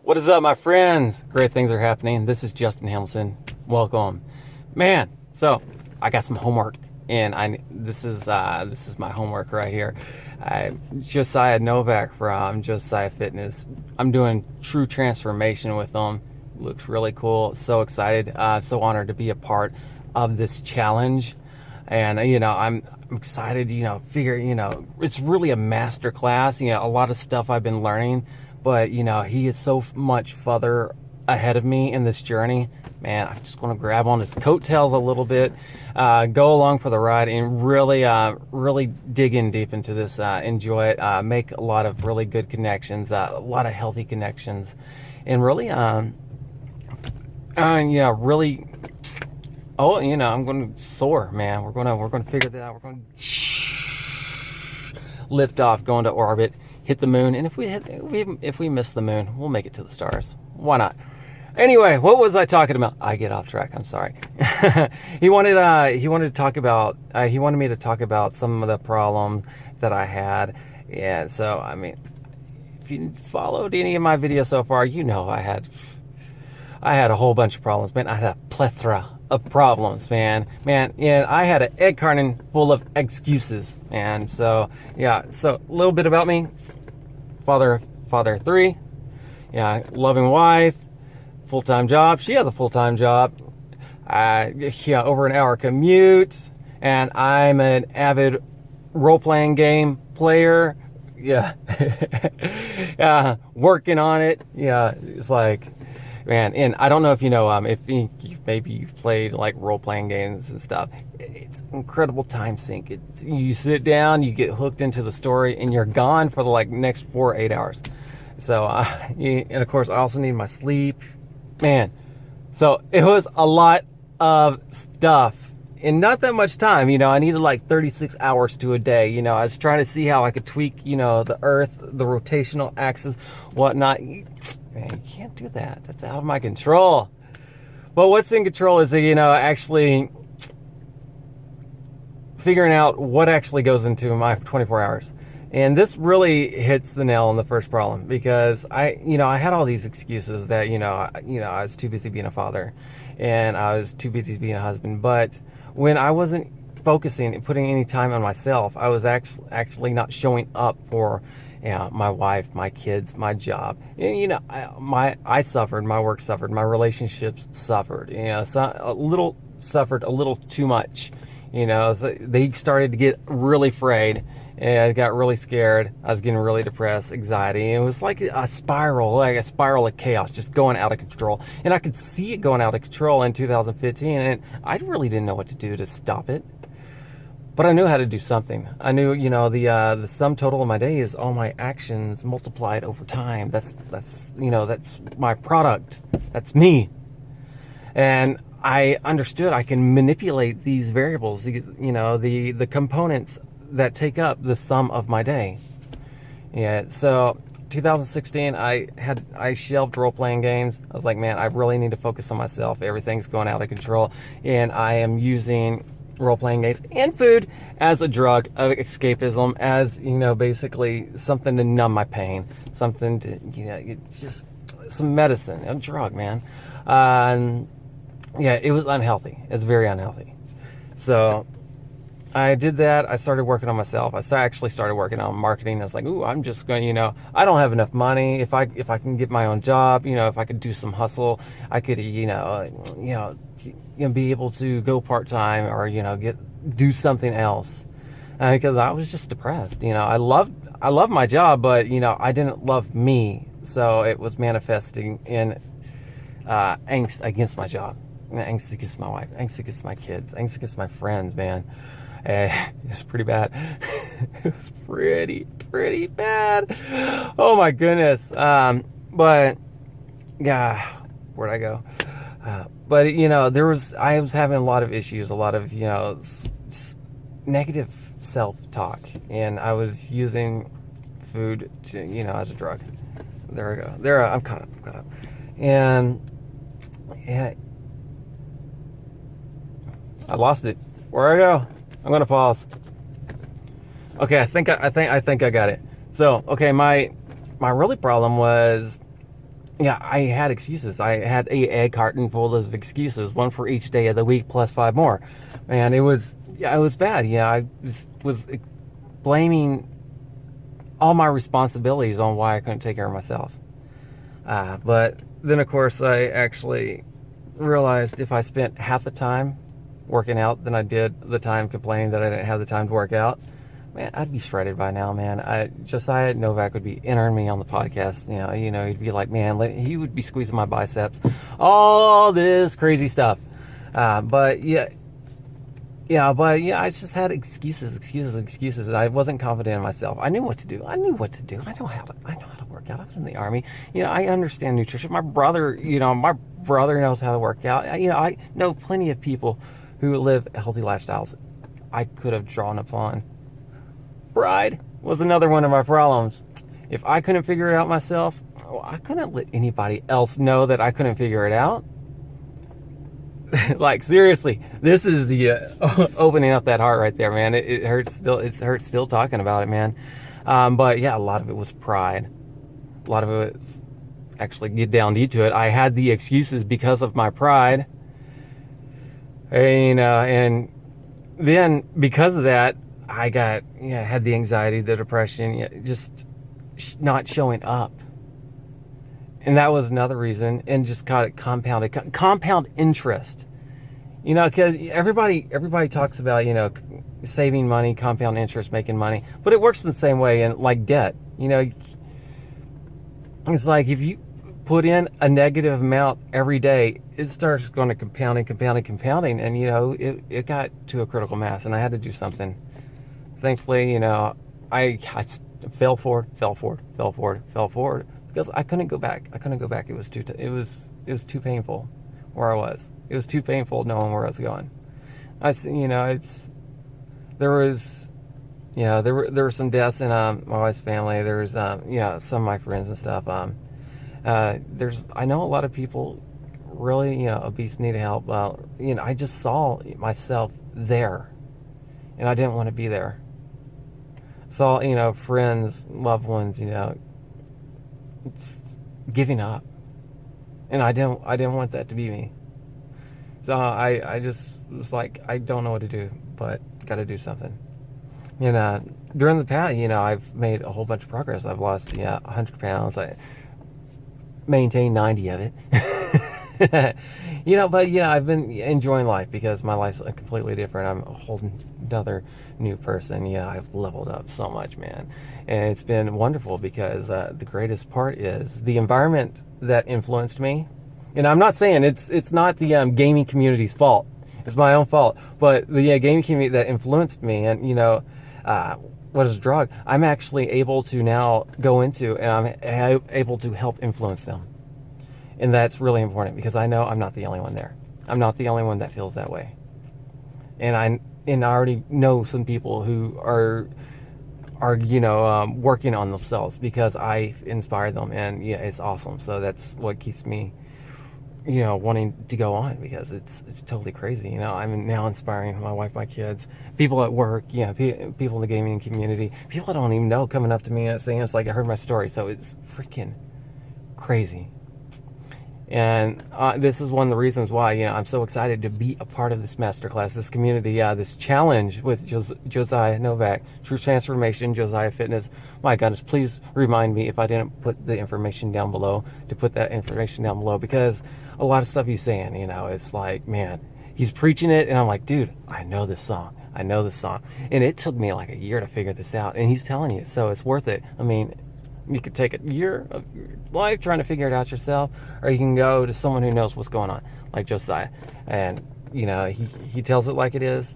What is up, my friends? Great things are happening. This is Justin Hamilton. Welcome, man. So I got some homework, and this is my homework right here. Josiah Novah from Josiah Fitness. I'm doing true transformation with them. Looks really cool. So excited. So honored to be a part of this challenge. And I'm excited. It's really a master class. A lot of stuff I've been learning. But, he is so much further ahead of me in this journey. Man, I'm just going to grab on his coattails a little bit, go along for the ride, and really dig in deep into this, enjoy it, make a lot of really good connections, a lot of healthy connections, and really, really, I'm going to soar, man. We're going to figure that out. We're going to lift off, go into orbit, hit the moon, and if we miss the moon, we'll make it to the stars. Why not? Anyway, what was I talking about? I get off track. I'm sorry. He wanted me to talk about some of the problems that I had, and so if you followed any of my videos so far, I had a whole bunch of problems, man. I had a plethora of problems, man, and I had an egg carton full of excuses, man. So yeah, so a little bit about me. Father of three, loving wife, full-time job. She has a full-time job. Over an hour commute, and I'm an avid role-playing game player. Working on it. It's like, man, and I don't know if maybe you've played like role-playing games and stuff. It's incredible time sink. You sit down, you get hooked into the story, and you're gone for the next 4 or 8 hours. So, and of course, I also need my sleep, man. So it was a lot of stuff in not that much time. I needed like 36 hours to a day. I was trying to see how I could tweak, the Earth, the rotational axis, whatnot. Man, you can't do that. That's out of my control. But what's in control is, actually figuring out what actually goes into my 24 hours. And this really hits the nail on the first problem, because I had all these excuses that, I was too busy being a father, and I was too busy being a husband. But when I wasn't focusing and putting any time on myself, I was actually not showing up for my wife, my kids, my job. And, I suffered, my work suffered, my relationships suffered. Suffered a little too much. So they started to get really frayed, and I got really scared. I was getting really depressed, anxiety. And it was like a spiral of chaos, just going out of control. And I could see it going out of control in 2015, and I really didn't know what to do to stop it. But I knew how to do something. I knew, the sum total of my day is all my actions multiplied over time. That's my product. That's me. And I understood I can manipulate these variables, the components that take up the sum of my day. So 2016, I shelved role-playing games. I was like, man, I really need to focus on myself. Everything's going out of control, and I am using role-playing games and food as a drug of escapism, as basically something to numb my pain, something to just some medicine, a drug, man. It was unhealthy. It's very unhealthy. So I did that. I started working on myself. I actually started working on marketing. I was like, ooh, I'm just going, I don't have enough money. If I can get my own job, if I could do some hustle, I could, be able to go part-time, or, do something else. Because I was just depressed. I loved my job, but, I didn't love me. So it was manifesting in angst against my job, angst against my wife, angst against my kids, angst against my friends, man. It's pretty bad. It was pretty bad. Oh my goodness. But yeah, where'd I go? But I was having a lot of issues, a lot of negative self-talk, and I was using food to as a drug. There we go. I'm caught up. And yeah, I lost it. Where'd I go? I'm gonna pause. Okay, I think I got it. So, okay, my really problem was yeah, I had excuses. I had a egg carton full of excuses, one for each day of the week plus 5 more. And it was, yeah, it was bad. Yeah, I was blaming all my responsibilities on why I couldn't take care of myself. But then, of course, I actually realized if I spent half the time working out than I did the time complaining that I didn't have the time to work out, man, I'd be shredded by now, man. Josiah Novak would be entering me on the podcast. He'd be like, man, he would be squeezing my biceps, all this crazy stuff. But I just had excuses, and I wasn't confident in myself. I knew what to do. I know how to work out. I was in the Army. I understand nutrition. My brother knows how to work out. I know plenty of people who live healthy lifestyles. I could have drawn upon. Pride was another one of my problems. If I couldn't figure it out myself, I couldn't let anybody else know that I couldn't figure it out. Like, seriously, this is the opening up that heart right there, man. It hurts still. It hurts still talking about it, man. But yeah, a lot of it was pride. A lot of it was, actually, get down deep to it, I had the excuses because of my pride. And then because of that, I had the anxiety, the depression, just not showing up. And that was another reason, and just kind of compound interest. Because everybody talks about, saving money, compound interest, making money. But it works the same way in, like, debt. It's like if you put in a negative amount every day, it starts going to compounding. And, it got to a critical mass, and I had to do something. Thankfully, I fell forward because I couldn't go back. It was too painful where I was. It was too painful knowing where I was going. There were some deaths in my wife's family. There was some of my friends and stuff. I know a lot of people really obese, need help. I just saw myself there, and I didn't want to be there. Saw friends, loved ones, giving up, and I didn't want that to be me. So I just was like, I don't know what to do, but got to do something. During the past, I've made a whole bunch of progress. I've lost 100 pounds. I maintained 90 of it. But I've been enjoying life because my life's completely different. I'm a whole another new person. I've leveled up so much, man. And it's been wonderful because the greatest part is the environment that influenced me. And I'm not saying it's not the gaming community's fault. It's my own fault. But the gaming community that influenced me, and what is a drug, I'm actually able to now go into, and I'm able to help influence them. And that's really important because I know I'm not the only one there. I'm not the only one that feels that way. And I already know some people who are working on themselves because I inspired them, and it's awesome. So that's what keeps me wanting to go on, because it's totally crazy. I'm now inspiring my wife, my kids, people at work, people in the gaming community, people I don't even know coming up to me and saying, it's like, I heard my story. So it's freaking crazy. And this is one of the reasons why, I'm so excited to be a part of this masterclass, this community, this challenge with Josiah Novak, True Transformation, Josiah Fitness. My goodness, please remind me if I didn't put the information down below, to put that information down below, because a lot of stuff he's saying, it's like, man, he's preaching it, and I'm like, dude, I know this song. And it took me like a year to figure this out, and he's telling you, so it's worth it. I mean, you could take a year of your life trying to figure it out yourself, or you can go to someone who knows what's going on, like Josiah. And, he tells it like it is.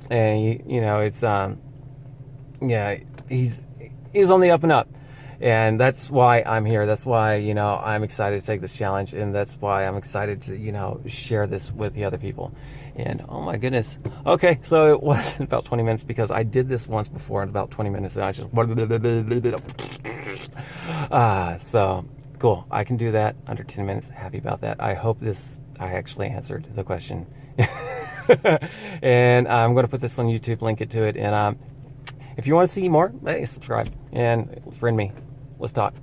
And, it's, he's on the up and up. And that's why I'm here. That's why, I'm excited to take this challenge. And that's why I'm excited to, share this with the other people. And, oh my goodness. Okay, so it was about 20 minutes because I did this once before in about 20 minutes. And I just... so, cool. I can do that under 10 minutes. Happy about that. I hope I actually answered the question. And I'm going to put this on YouTube, link it to it. And if you want to see more, hey, subscribe and friend me. Let's talk.